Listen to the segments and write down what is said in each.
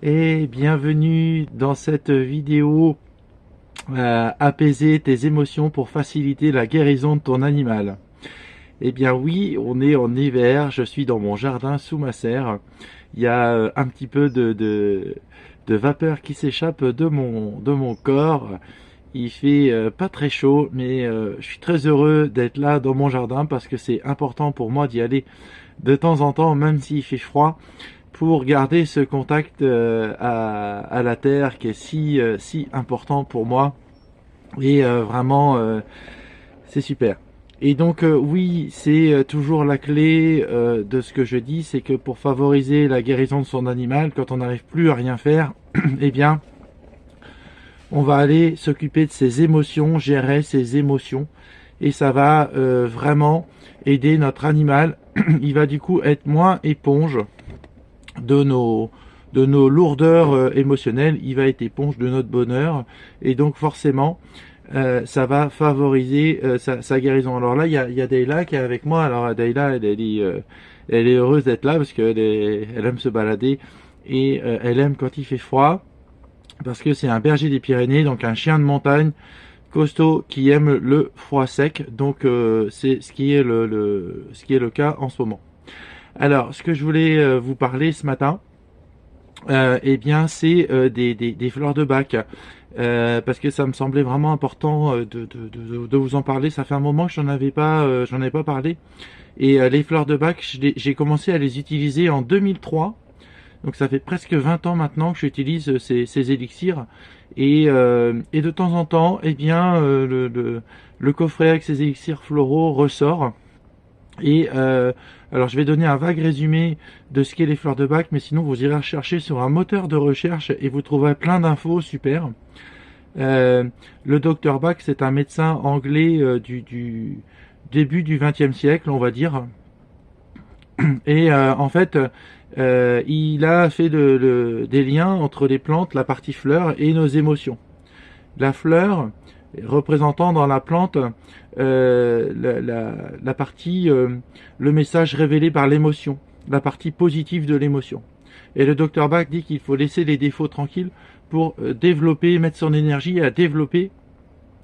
Et bienvenue dans cette vidéo apaiser tes émotions pour faciliter la guérison de ton animal. Eh bien oui, on est en hiver, je suis dans mon jardin sous ma serre. Il y a un petit peu de vapeur qui s'échappe de mon corps. Il fait pas très chaud, mais je suis très heureux d'être là dans mon jardin parce que c'est important pour moi d'y aller de temps en temps, même s'il fait froid, pour garder ce contact à la terre qui est si important pour moi. Et vraiment, c'est super. Et donc oui, c'est toujours la clé de ce que je dis, c'est que pour favoriser la guérison de son animal, quand on n'arrive plus à rien faire, eh bien, on va aller s'occuper de ses émotions, gérer ses émotions, et ça va vraiment aider notre animal. Il va du coup être moins éponge de nos lourdeurs émotionnelles, il va être éponge de notre bonheur, et donc forcément ça va favoriser sa guérison. Alors là, il y a Dayla qui est avec moi. Alors Dayla, elle est heureuse d'être là parce qu'elle elle aime se balader et elle aime quand il fait froid parce que c'est un berger des Pyrénées, donc un chien de montagne costaud qui aime le froid sec. Donc c'est ce qui est ce qui est le cas en ce moment. Alors, ce que je voulais vous parler ce matin, eh bien, c'est des fleurs de bac. Parce que ça me semblait vraiment important de vous en parler. Ça fait un moment que j'en ai pas parlé. Et les fleurs de bac, j'ai commencé à les utiliser en 2003. Donc ça fait presque 20 ans maintenant que j'utilise ces élixirs. Et de temps en temps, eh bien, le coffret avec ces élixirs floraux ressort. Et alors je vais donner un vague résumé de ce qu'est les fleurs de bac, mais sinon vous irez rechercher sur un moteur de recherche et vous trouverez plein d'infos super. Le docteur Bach, c'est un médecin anglais du début du XXe siècle, on va dire. Et en fait, il a fait des liens entre les plantes, la partie fleur et nos émotions. La fleur représentant dans la plante la partie, le message révélé par l'émotion, la partie positive de l'émotion. Et le docteur Bach dit qu'il faut laisser les défauts tranquilles pour développer, mettre son énergie à développer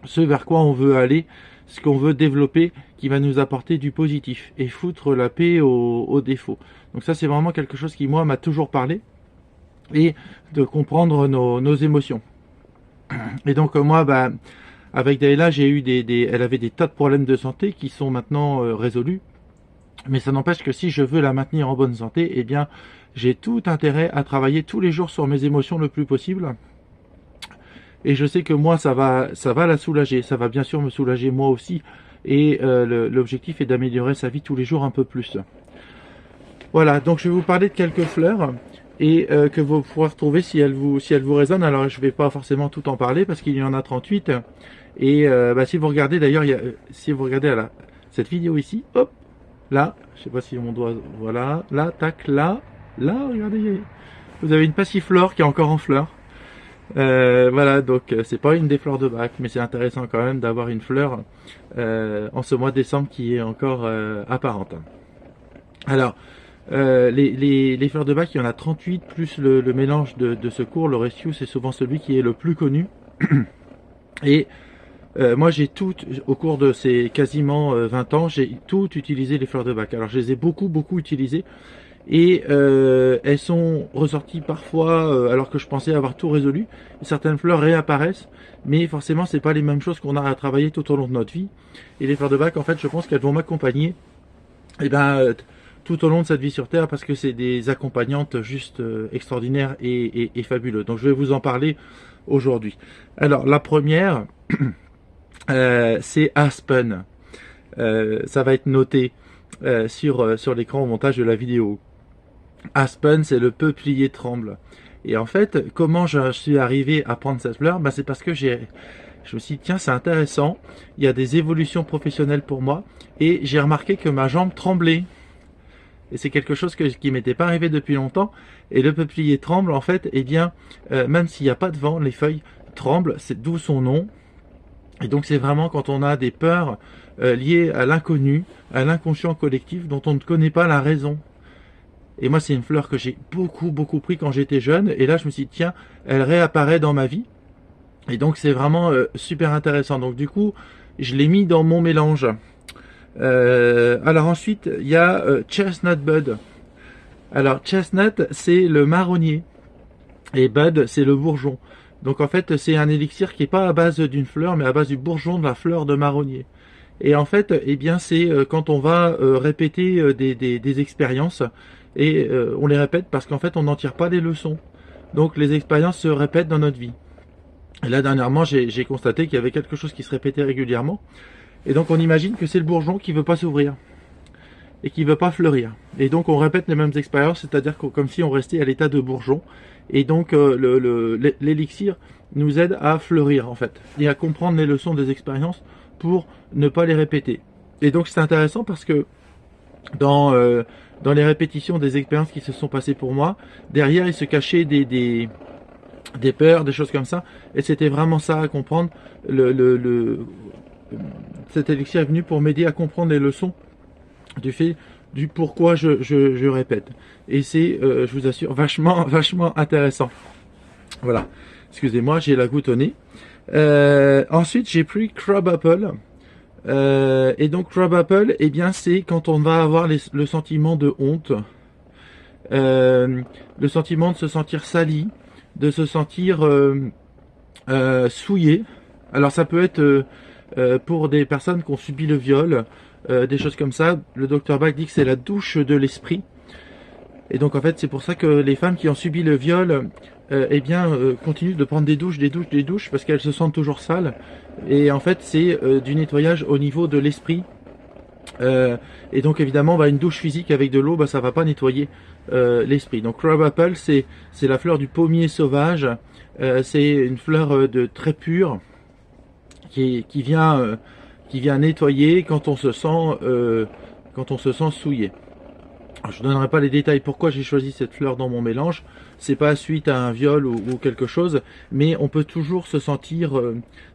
ce vers quoi on veut aller, ce qu'on veut développer qui va nous apporter du positif et foutre la paix aux défauts. Donc ça c'est vraiment quelque chose qui moi m'a toujours parlé et de comprendre nos émotions. Et donc moi bah, avec Dayla j'ai eu elle avait des tas de problèmes de santé qui sont maintenant résolus. Mais ça n'empêche que si je veux la maintenir en bonne santé, eh bien, j'ai tout intérêt à travailler tous les jours sur mes émotions le plus possible. Et je sais que moi, ça va la soulager. Ça va bien sûr me soulager moi aussi. Et l'objectif est d'améliorer sa vie tous les jours un peu plus. Voilà, donc je vais vous parler de quelques fleurs et que vous pourrez retrouver si elles vous résonnent. Alors, je ne vais pas forcément tout en parler parce qu'il y en a 38. Et bah, si vous regardez d'ailleurs, si vous regardez cette vidéo ici, hop, là, je sais pas si on doit, voilà, là, tac, là, regardez, vous avez une passiflore qui est encore en fleurs. Voilà, donc c'est pas une des fleurs de bac, mais c'est intéressant quand même d'avoir une fleur en ce mois de décembre qui est encore apparente. Alors, les fleurs de bac, il y en a 38, plus le mélange de secours, le rescue, c'est souvent celui qui est le plus connu. Et moi j'ai tout, au cours de ces quasiment 20 ans, j'ai tout utilisé les fleurs de bac. Alors je les ai beaucoup utilisées et elles sont ressorties parfois alors que je pensais avoir tout résolu. Certaines fleurs réapparaissent, mais forcément c'est pas les mêmes choses qu'on a à travailler tout au long de notre vie. Et les fleurs de bac, en fait, je pense qu'elles vont m'accompagner tout au long de cette vie sur Terre parce que c'est des accompagnantes juste extraordinaires et fabuleuses. Donc je vais vous en parler aujourd'hui. Alors la première, c'est Aspen. Ça va être noté sur l'écran au montage de la vidéo. Aspen, c'est le peuplier tremble. Et en fait, comment je suis arrivé à prendre cette fleur, c'est parce que je me suis dit, tiens, c'est intéressant, il y a des évolutions professionnelles pour moi, et j'ai remarqué que ma jambe tremblait. Et c'est quelque chose qui m'était pas arrivé depuis longtemps, et le peuplier tremble, en fait, eh bien, même s'il n'y a pas de vent, les feuilles tremblent, c'est d'où son nom. Et donc c'est vraiment quand on a des peurs liées à l'inconnu, à l'inconscient collectif dont on ne connaît pas la raison. Et moi, c'est une fleur que j'ai beaucoup pris quand j'étais jeune. Et là, je me suis dit, tiens, elle réapparaît dans ma vie. Et donc, c'est vraiment super intéressant. Donc, du coup, je l'ai mis dans mon mélange. Alors ensuite, il y a Chestnut Bud. Alors, Chestnut, c'est le marronnier. Et Bud, c'est le bourgeon. Donc, en fait, c'est un élixir qui n'est pas à base d'une fleur, mais à base du bourgeon de la fleur de marronnier. Et en fait, eh bien, c'est quand on va répéter des expériences, et on les répète parce qu'en fait, on n'en tire pas les leçons. Donc, les expériences se répètent dans notre vie. Et là, dernièrement, j'ai constaté qu'il y avait quelque chose qui se répétait régulièrement. Et donc, on imagine que c'est le bourgeon qui veut pas s'ouvrir et qui veut pas fleurir. Et donc, on répète les mêmes expériences, c'est-à-dire comme si on restait à l'état de bourgeon. Et donc, l'élixir nous aide à fleurir, en fait, et à comprendre les leçons des expériences pour ne pas les répéter. Et donc, c'est intéressant parce que dans les répétitions des expériences qui se sont passées pour moi, derrière, il se cachait des peurs, des choses comme ça. Et c'était vraiment ça à comprendre. Cet élixir est venu pour m'aider à comprendre les leçons du pourquoi je répète. Et c'est, je vous assure, vachement intéressant. Voilà. Excusez-moi, j'ai la goutte au nez. Ensuite, j'ai pris Crab Apple. Et donc, Crab Apple, eh bien, c'est quand on va avoir le sentiment de honte, le sentiment de se sentir sali, de se sentir souillé. Alors, ça peut être pour des personnes qui ont subi le viol, des choses comme ça. Le docteur Bach dit que c'est la douche de l'esprit. Et donc en fait c'est pour ça que les femmes qui ont subi le viol continuent de prendre des douches parce qu'elles se sentent toujours sales. Et en fait c'est du nettoyage au niveau de l'esprit. Et donc évidemment une douche physique avec de l'eau, ça va pas nettoyer l'esprit. Donc Crab Apple c'est la fleur du pommier sauvage. C'est une fleur de très pure qui vient nettoyer quand on se sent souillé. Alors, je ne donnerai pas les détails pourquoi j'ai choisi cette fleur dans mon mélange. C'est pas suite à un viol ou quelque chose, mais on peut toujours se sentir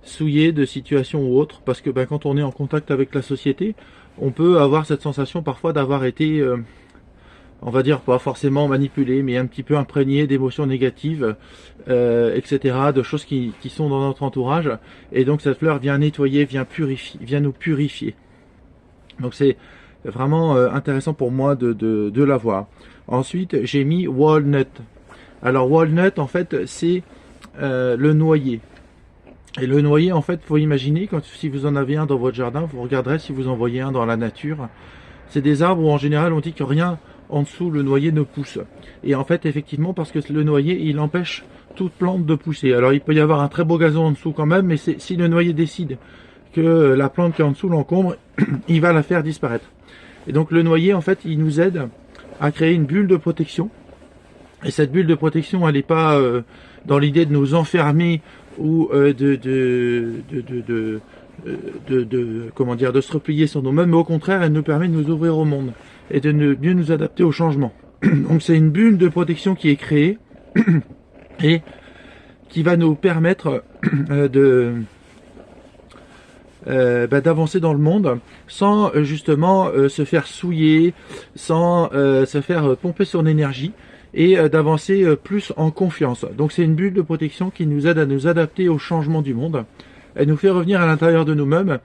souillé de situation ou autre, parce que quand on est en contact avec la société, on peut avoir cette sensation parfois d'avoir été, on va dire pas forcément manipulé, mais un petit peu imprégné d'émotions négatives, etc., de choses qui sont dans notre entourage. Et donc cette fleur vient nettoyer, vient nous purifier. Donc c'est vraiment intéressant pour moi de la voir. Ensuite, j'ai mis Walnut. Alors Walnut, en fait, c'est le noyer. Et le noyer, en fait, faut imaginer, si vous en avez un dans votre jardin, vous regarderez si vous en voyez un dans la nature. C'est des arbres où en général on dit que rien en dessous le noyer ne pousse. Et en fait, effectivement, parce que le noyer, il empêche toute plante de pousser. Alors il peut y avoir un très beau gazon en dessous quand même, mais si le noyer décide que la plante qui est en dessous l'encombre, il va la faire disparaître. Et donc le noyer, en fait, il nous aide à créer une bulle de protection. Et cette bulle de protection, elle n'est pas dans l'idée de nous enfermer ou de se replier sur nous-mêmes, mais au contraire, elle nous permet de nous ouvrir au monde et de mieux nous adapter au changement. Donc c'est une bulle de protection qui est créée et qui va nous permettre d'avancer dans le monde sans justement se faire souiller, sans se faire pomper son énergie, et d'avancer plus en confiance. Donc c'est une bulle de protection qui nous aide à nous adapter au changement du monde. Elle nous fait revenir à l'intérieur de nous-mêmes,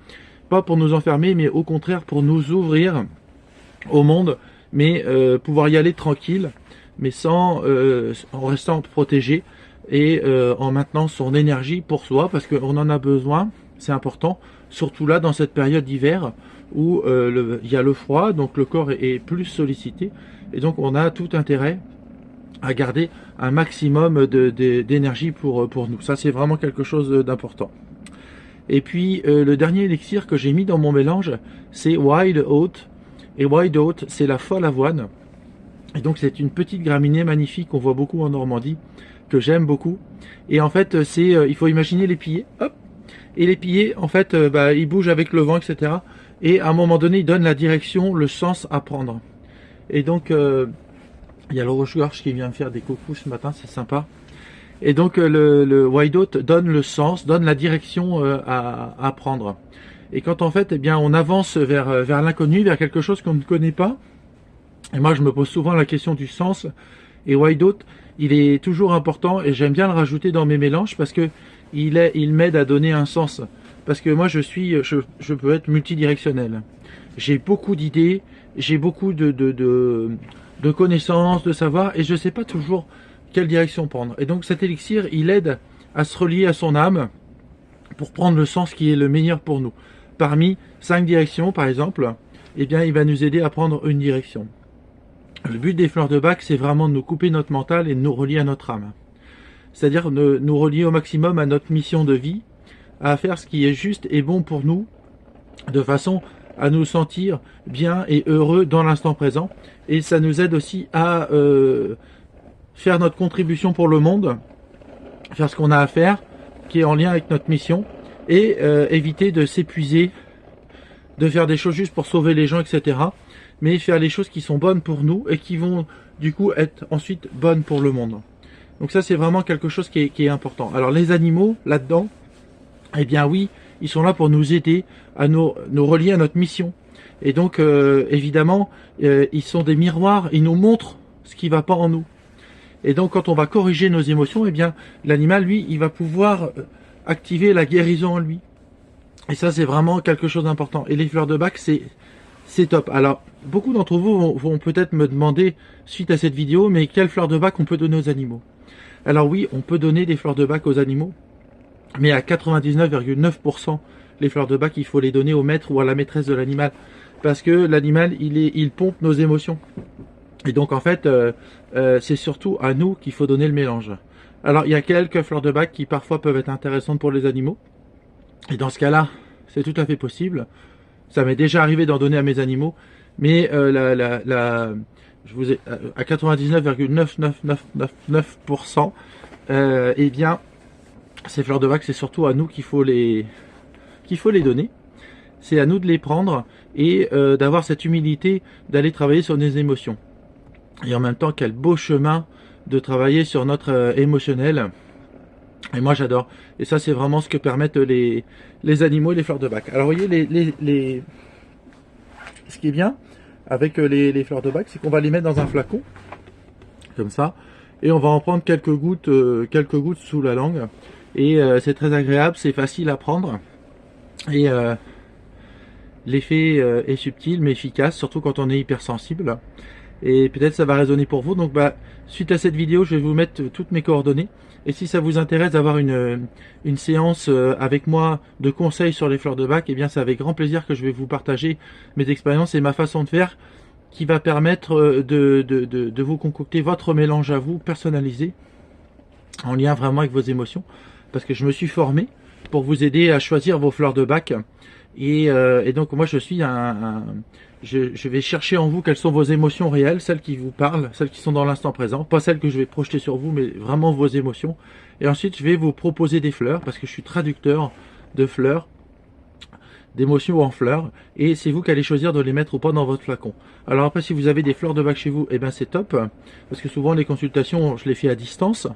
pas pour nous enfermer, mais au contraire pour nous ouvrir au monde, mais pouvoir y aller tranquille, mais en restant protégé et en maintenant son énergie pour soi, parce qu'on en a besoin, c'est important, surtout là dans cette période d'hiver où il y a le froid, donc le corps est plus sollicité, et donc on a tout intérêt à garder un maximum d'énergie pour nous. Ça, c'est vraiment quelque chose d'important. Et puis, le dernier élixir que j'ai mis dans mon mélange, c'est Wild Oat. Et Wild Oat, c'est la folle avoine. Et donc, c'est une petite graminée magnifique qu'on voit beaucoup en Normandie, que j'aime beaucoup. Et en fait, il faut imaginer les pillets. Hop. Et les pillets, en fait, ils bougent avec le vent, etc. Et à un moment donné, ils donnent la direction, le sens à prendre. Et donc... il y a le rouge-gorge qui vient me faire des coucous ce matin, c'est sympa. Et donc le Wild Oat donne le sens, donne la direction à prendre. Et quand en fait, on avance vers l'inconnu, vers quelque chose qu'on ne connaît pas, Et moi, je me pose souvent la question du sens. Et White Out, il est toujours important et j'aime bien le rajouter dans mes mélanges parce que il m'aide à donner un sens. Parce que moi, je peux être multidirectionnel. J'ai beaucoup d'idées, j'ai beaucoup de connaissances, de savoir, et je ne sais pas toujours quelle direction prendre. Et donc cet élixir, il aide à se relier à son âme pour prendre le sens qui est le meilleur pour nous. Parmi 5 directions, par exemple, eh bien, il va nous aider à prendre une direction. Le but des fleurs de bac, c'est vraiment de nous couper notre mental et de nous relier à notre âme. C'est-à-dire de nous relier au maximum à notre mission de vie, à faire ce qui est juste et bon pour nous, de façon à nous sentir bien et heureux dans l'instant présent. Et ça nous aide aussi à faire notre contribution pour le monde, faire ce qu'on a à faire, qui est en lien avec notre mission, et éviter de s'épuiser, de faire des choses juste pour sauver les gens, etc. Mais faire les choses qui sont bonnes pour nous et qui vont du coup être ensuite bonnes pour le monde. Donc ça, c'est vraiment quelque chose qui est important. Alors les animaux, là-dedans, eh bien oui, ils sont là pour nous aider à nous relier à notre mission. Et donc, évidemment, ils sont des miroirs, ils nous montrent ce qui ne va pas en nous. Et donc, quand on va corriger nos émotions, eh bien, l'animal, lui, il va pouvoir activer la guérison en lui. Et ça, c'est vraiment quelque chose d'important. Et les fleurs de bac, c'est top. Alors, beaucoup d'entre vous vont peut-être me demander, suite à cette vidéo, mais quelles fleurs de bac on peut donner aux animaux? Alors oui, on peut donner des fleurs de bac aux animaux, mais à 99,9%, les fleurs de bac, il faut les donner au maître ou à la maîtresse de l'animal. Parce que l'animal, il pompe nos émotions. Et donc, en fait, c'est surtout à nous qu'il faut donner le mélange. Alors, il y a quelques fleurs de bac qui parfois peuvent être intéressantes pour les animaux. Et dans ce cas-là, c'est tout à fait possible. Ça m'est déjà arrivé d'en donner à mes animaux. Mais je vous ai, à 99,99999%, eh bien, ces fleurs de bac, c'est surtout à nous qu'il faut les donner. C'est à nous de les prendre et d'avoir cette humilité d'aller travailler sur nos émotions. Et en même temps, quel beau chemin de travailler sur notre émotionnel. Et moi, j'adore. Et ça, c'est vraiment ce que permettent les animaux et les fleurs de bac. Alors, vous voyez, ce qui est bien avec les fleurs de bac, c'est qu'on va les mettre dans un flacon, comme ça, et on va en prendre quelques gouttes sous la langue. Et c'est très agréable, c'est facile à prendre. Et l'effet est subtil mais efficace, surtout quand on est hypersensible. Et peut-être ça va résonner pour vous. Donc suite à cette vidéo, je vais vous mettre toutes mes coordonnées. Et si ça vous intéresse d'avoir une séance avec moi de conseils sur les fleurs de bac, eh bien c'est avec grand plaisir que je vais vous partager mes expériences et ma façon de faire qui va permettre de vous concocter votre mélange à vous, personnalisé, en lien vraiment avec vos émotions. Parce que je me suis formé pour vous aider à choisir vos fleurs de bac. Et donc moi je suis je vais chercher en vous quelles sont vos émotions réelles, celles qui vous parlent, celles qui sont dans l'instant présent, pas celles que je vais projeter sur vous, mais vraiment vos émotions. Et ensuite je vais vous proposer des fleurs, parce que je suis traducteur de fleurs, d'émotions en fleurs, et c'est vous qui allez choisir de les mettre ou pas dans votre flacon. Alors après, si vous avez des fleurs de bac chez vous, eh ben c'est top, parce que souvent les consultations, je les fais à distance.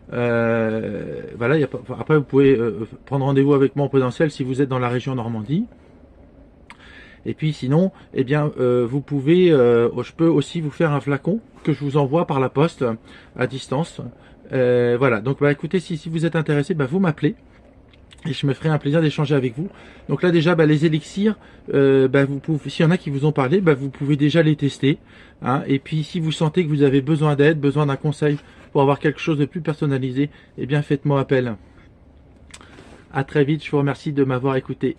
Voilà, après vous pouvez prendre rendez-vous avec moi en présentiel si vous êtes dans la région Normandie. Et puis sinon, eh bien, vous pouvez, je peux aussi vous faire un flacon que je vous envoie par la poste à distance. Voilà, donc écoutez, si vous êtes intéressé, vous m'appelez et je me ferai un plaisir d'échanger avec vous. Donc là déjà, les élixirs, vous pouvez, s'il y en a qui vous ont parlé, vous pouvez déjà les tester. Hein, et puis si vous sentez que vous avez besoin d'aide, besoin d'un conseil pour avoir quelque chose de plus personnalisé, eh bien faites-moi appel. À très vite, je vous remercie de m'avoir écouté.